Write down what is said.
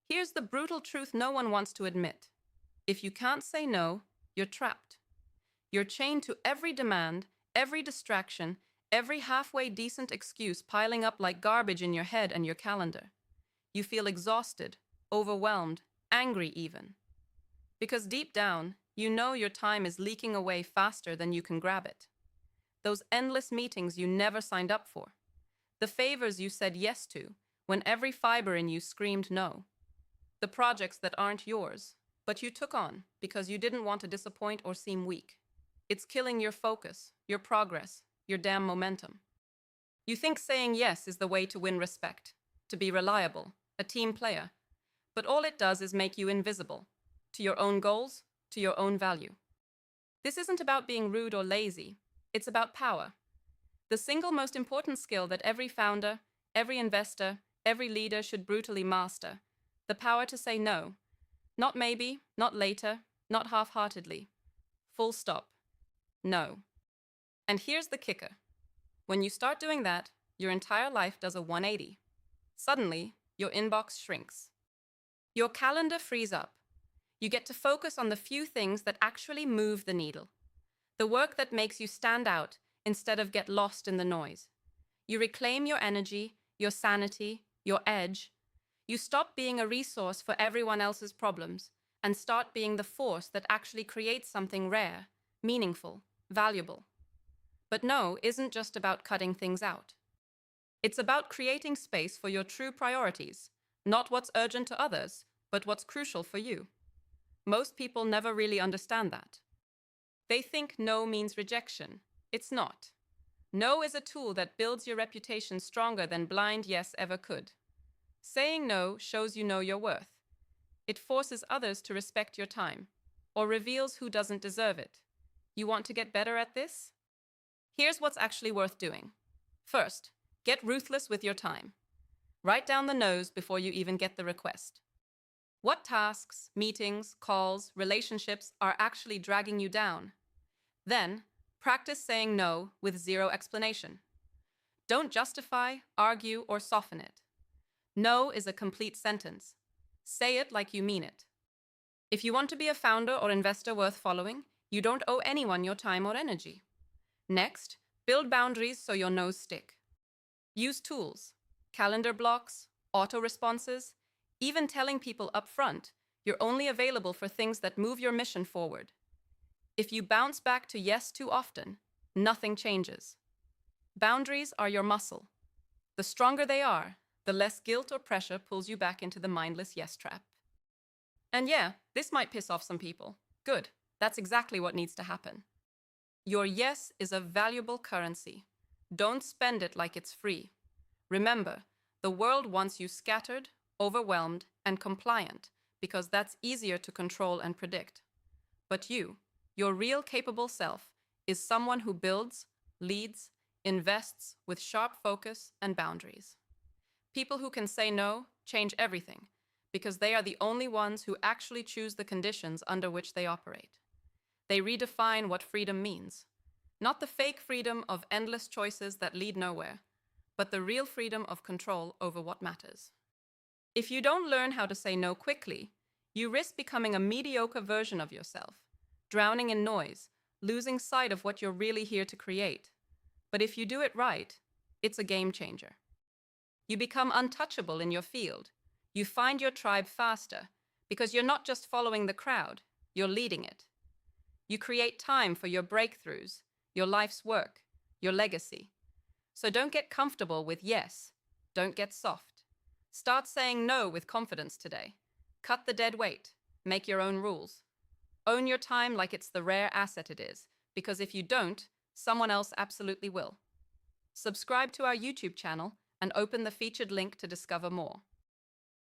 Here's the brutal truth no one wants to admit. If you can't say no, you're trapped. You're chained to every demand, every distraction, every halfway decent excuse piling up like garbage in your head and your calendar. You feel exhausted, overwhelmed, angry even. Because deep down, you know your time is leaking away faster than you can grab it. Those endless meetings you never signed up for. The favors you said yes to when every fiber in you screamed no. The projects that aren't yours, but you took on because you didn't want to disappoint or seem weak. It's killing your focus, your progress, your damn momentum. You think saying yes is the way to win respect, to be reliable, a team player, but all it does is make you invisible, to your own goals, to your own value. This isn't about being rude or lazy, it's about power. The single most important skill that every founder, every investor, every leader should brutally master: the power to say no. Not maybe, not later, not half-heartedly. Full stop. No. And here's the kicker. When you start doing that, your entire life does a 180. Suddenly, your inbox shrinks. Your calendar frees up. You get to focus on the few things that actually move the needle. The work that makes you stand out instead of get lost in the noise. You reclaim your energy, your sanity, your edge. You stop being a resource for everyone else's problems and start being the force that actually creates something rare, meaningful, valuable. But no isn't just about cutting things out. It's about creating space for your true priorities, not what's urgent to others, but what's crucial for you. Most people never really understand that. They think no means rejection. It's not. No is a tool that builds your reputation stronger than blind yes ever could. Saying no shows you know your worth. It forces others to respect your time, or reveals who doesn't deserve it. You want to get better at this? Here's what's actually worth doing. First, get ruthless with your time. Write down the no's before you even get the request. What tasks, meetings, calls, relationships are actually dragging you down? Then, practice saying no with zero explanation. Don't justify, argue, or soften it. No is a complete sentence. Say it like you mean it. If you want to be a founder or investor worth following, you don't owe anyone your time or energy. Next, build boundaries so your no's stick. Use tools, calendar blocks, auto responses, even telling people up front you're only available for things that move your mission forward. If you bounce back to yes too often, nothing changes. Boundaries are your muscle. The stronger they are, the less guilt or pressure pulls you back into the mindless yes trap. And yeah, this might piss off some people. Good, that's exactly what needs to happen. Your yes is a valuable currency. Don't spend it like it's free. Remember, the world wants you scattered, overwhelmed, and compliant because that's easier to control and predict. But you, your real capable self, is someone who builds, leads, invests with sharp focus and boundaries. People who can say no change everything because they are the only ones who actually choose the conditions under which they operate. They redefine what freedom means. Not the fake freedom of endless choices that lead nowhere, but the real freedom of control over what matters. If you don't learn how to say no quickly, you risk becoming a mediocre version of yourself, drowning in noise, losing sight of what you're really here to create. But if you do it right, it's a game changer. You become untouchable in your field. You find your tribe faster because you're not just following the crowd, you're leading it. You create time for your breakthroughs, your life's work, your legacy. So don't get comfortable with yes. Don't get soft. Start saying no with confidence today. Cut the dead weight. Make your own rules. Own your time like it's the rare asset it is, because if you don't, someone else absolutely will. Subscribe to our YouTube channel and open the featured link to discover more.